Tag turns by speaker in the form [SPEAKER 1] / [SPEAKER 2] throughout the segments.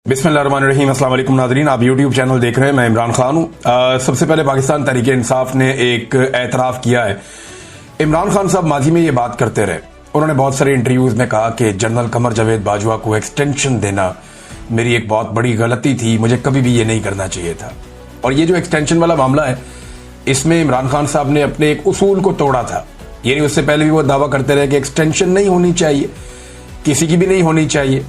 [SPEAKER 1] बिस्मिल्लाहिर्रहमानिर्रहीम। अस्सलाम वालेकुम नाज़रीन, आप यूट्यूब चैनल देख रहे हैं। मैं इमरान खान हूँ। सबसे पहले पाकिस्तान तहरीक इंसाफ ने एक एतराफ़ किया है। इमरान खान साहब माजी में ये बात करते रहे। उन्होंने बहुत सारे इंटरव्यूज़ में कहा कि जनरल कमर जावेद बाजवा को एक्सटेंशन देना मेरी एक बहुत बड़ी गलती थी, मुझे कभी भी ये नहीं करना चाहिए था। और ये जो एक्सटेंशन वाला मामला है, इसमें इमरान खान साहब ने अपने एक उसूल को तोड़ा था। यानी उससे पहले भी वो दावा करते रहे कि एक्सटेंशन नहीं होनी चाहिए, किसी की भी नहीं होनी चाहिए।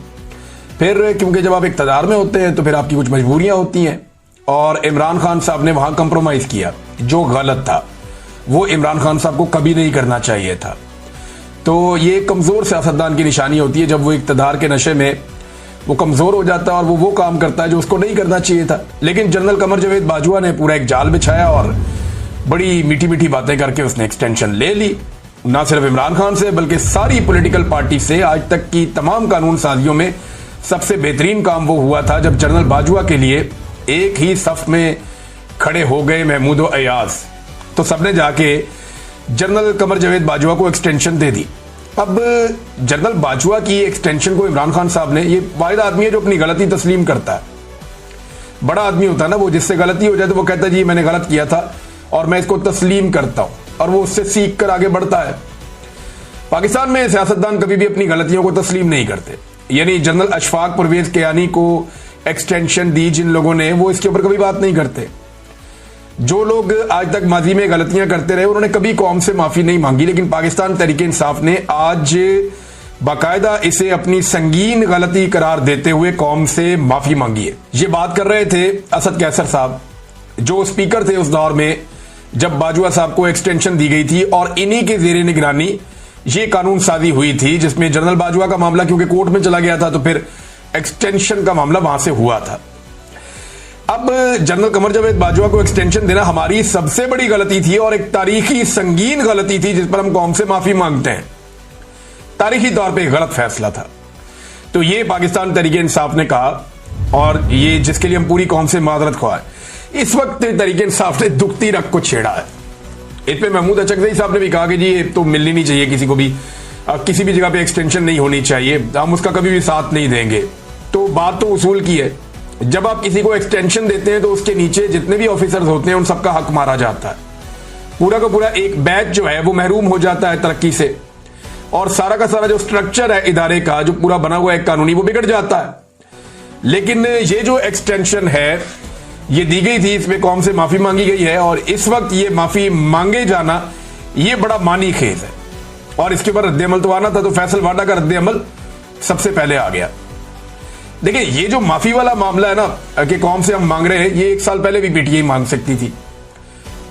[SPEAKER 1] फिर क्योंकि जब आप इक़्तिदार में होते हैं तो फिर आपकी कुछ मजबूरियां होती हैं, और इमरान खान साहब ने वहां कंप्रोमाइज किया जो गलत था। वो इमरान खान साहब को कभी नहीं करना चाहिए था। तो ये कमजोर सियासतदान की निशानी होती है जब वो इक़्तिदार के नशे में वो कमजोर हो जाता है और वो काम करता है जो उसको नहीं करना चाहिए था। लेकिन जनरल कमर जावेद बाजवा ने पूरा एक जाल बिछाया और बड़ी मीठी मीठी बातें करके उसने एक्सटेंशन ले ली। ना सिर्फ इमरान खान से बल्कि सारी पॉलिटिकल पार्टी से। आज तक की तमाम कानून साजियों में सबसे बेहतरीन काम वो हुआ था जब जनरल बाजवा के लिए एक ही सफ में खड़े हो गए महमूद और अयाज। तो सबने जाके जनरल कमर जावेद बाजवा को एक्सटेंशन दे दी। अब जनरल बाजवा की एक्सटेंशन को इमरान खान साहब ने, ये वाहिद आदमी है जो अपनी गलती तस्लीम करता है। बड़ा आदमी होता है ना वो, जिससे गलती हो जाए तो वो कहता है जी मैंने गलत किया था और मैं इसको तस्लीम करता हूं, और वो उससे सीख कर आगे बढ़ता है। पाकिस्तान में सियासतदान कभी भी अपनी गलतियों को तस्लीम नहीं करते। यानी जनरल अशफाक परवेज कियानी को एक्सटेंशन दी जिन लोगों ने, वो इसके ऊपर कभी बात नहीं करते। जो लोग आज तक माजी में गलतियां करते रहे उन्होंने कभी कौम से माफी नहीं मांगी, लेकिन पाकिस्तान तहरीक इंसाफ ने आज बाकायदा इसे अपनी संगीन गलती करार देते हुए कौम से माफी मांगी है। ये बात कर रहे थे असद कैसर साहब, जो स्पीकर थे उस दौर में जब बाजवा साहब को एक्सटेंशन दी गई थी, और इन्हीं के जेर निगरानी ये कानून साजी हुई थी जिसमें जनरल बाजवा का मामला क्योंकि कोर्ट में चला गया था तो फिर एक्सटेंशन का मामला वहां से हुआ था। अब जनरल कमर जावेद बाजवा को एक्सटेंशन देना हमारी सबसे बड़ी गलती थी और एक तारीखी संगीन गलती थी जिस पर हम कौम से माफी मांगते हैं। तारीखी तौर पे एक गलत फैसला था। तो ये पाकिस्तान तहरीक इंसाफ ने कहा, और ये जिसके लिए हम पूरी कौम से माजरत ख्वाह। इस वक्त तहरीक इंसाफ ने दुखती रग को छेड़ा है। इस पे महमूद अचकज़ई साहब ने भी कहा कि जी ये तो मिलनी नहीं चाहिए किसी को भी, किसी भी जगह पे एक्सटेंशन नहीं होनी चाहिए, हम उसका कभी भी साथ नहीं देंगे। तो बात तो उसूल की है। जब आप किसी को एक्सटेंशन देते हैं तो उसके नीचे जितने भी ऑफिसर्स होते हैं उन सबका हक मारा जाता है। पूरा का पूरा एक बैच जो है वो महरूम हो जाता है तरक्की से, और सारा का सारा जो स्ट्रक्चर है इदारे का जो पूरा बना हुआ है कानूनी, वो बिगड़ जाता है। लेकिन ये जो एक्सटेंशन है ये दी गई थी, इसमें कौम से माफी मांगी गई है, और इस वक्त ये माफी मांगे जाना ये बड़ा मानी खेज है। और इसके ऊपर रद्द अमल तो आना था, तो फैसल वाडा का रद्द अमल सबसे पहले आ गया। देखिए ये जो माफी वाला मामला है ना कि कौम से हम मांग रहे हैं, ये 1 साल पहले भी पीटीआई मांग सकती थी,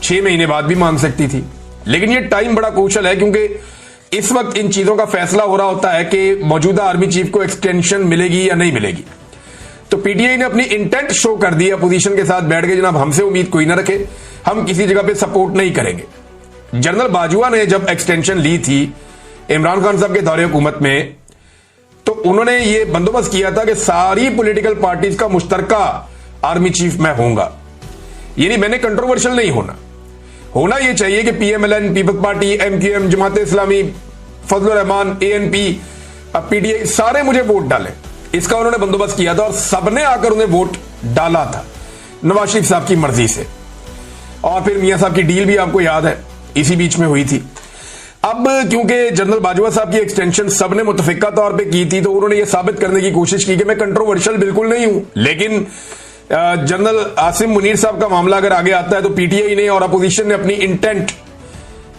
[SPEAKER 1] 6 महीने बाद भी मांग सकती थी। लेकिन ये टाइम बड़ा क्रूशल है क्योंकि इस वक्त इन चीजों का फैसला हो रहा होता है कि मौजूदा आर्मी चीफ को एक्सटेंशन मिलेगी या नहीं मिलेगी। तो पीटीआई ने अपनी इंटेंट शो कर दी अपोजिशन के साथ बैठ के, जनाब हमसे उम्मीद कोई ना रखे, हम किसी जगह पे सपोर्ट नहीं करेंगे। जनरल बाजवा ने जब एक्सटेंशन ली थी इमरान खान साहब के दौरे हुकूमत में, तो उन्होंने ये बंदोबस्त किया था कि सारी पॉलिटिकल पार्टीज का मुश्तरका आर्मी चीफ मैं होऊंगा। यानी मैंने कंट्रोवर्शियल नहीं होना ये चाहिए कि PMLN, peoples party, MQM, Jamaat Islami, Fazlur Rahman, ANP, PTI सारे मुझे वोट डालें, इसका उन्होंने बंदोबस्त किया था। और सबने आकर उन्हें वोट डाला था नवाज शरीफ साहब की मर्जी से। और फिर मियां साहब की डील भी आपको याद है इसी बीच में हुई थी। अब क्योंकि जनरल बाजवा साहब की एक्सटेंशन सबने मुतफिका तौर पे की थी, तो उन्होंने ये साबित करने की कोशिश की कि मैं कंट्रोवर्शियल बिल्कुल नहीं हूं। लेकिन जनरल आसिम मुनीर साहब का मामला अगर आगे आता है तो पीटीआई ने और अपोजिशन ने अपनी इंटेंट,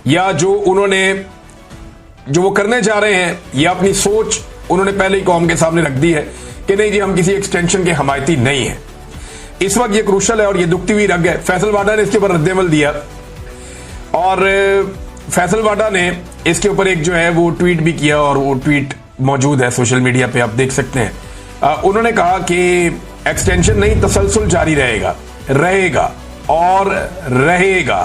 [SPEAKER 1] या जो वो करने जा रहे हैं, या अपनी सोच उन्होंने पहले ही कौम के सामने रख दी है कि नहीं जी हम किसी एक्सटेंशन के हमायती नहीं है। इस वक्त ये क्रूशल है और ये दुखती हुई रग है। फैसल वाडा ने इसके ऊपर रद्द अमल दिया, और फैसल वाडा ने इसके ऊपर एक जो है वो ट्वीट भी किया, और वो ट्वीट मौजूद है सोशल मीडिया पे, आप देख सकते हैं। उन्होंने कहा कि एक्सटेंशन नहीं, तसलसल जारी रहेगा और रहेगा।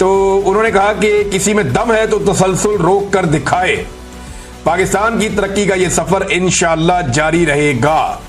[SPEAKER 1] तो उन्होंने कहा कि किसी में दम है तो तसलसल रोक कर दिखाए, पाकिस्तान की तरक्की का यह सफर इंशाअल्लाह जारी रहेगा।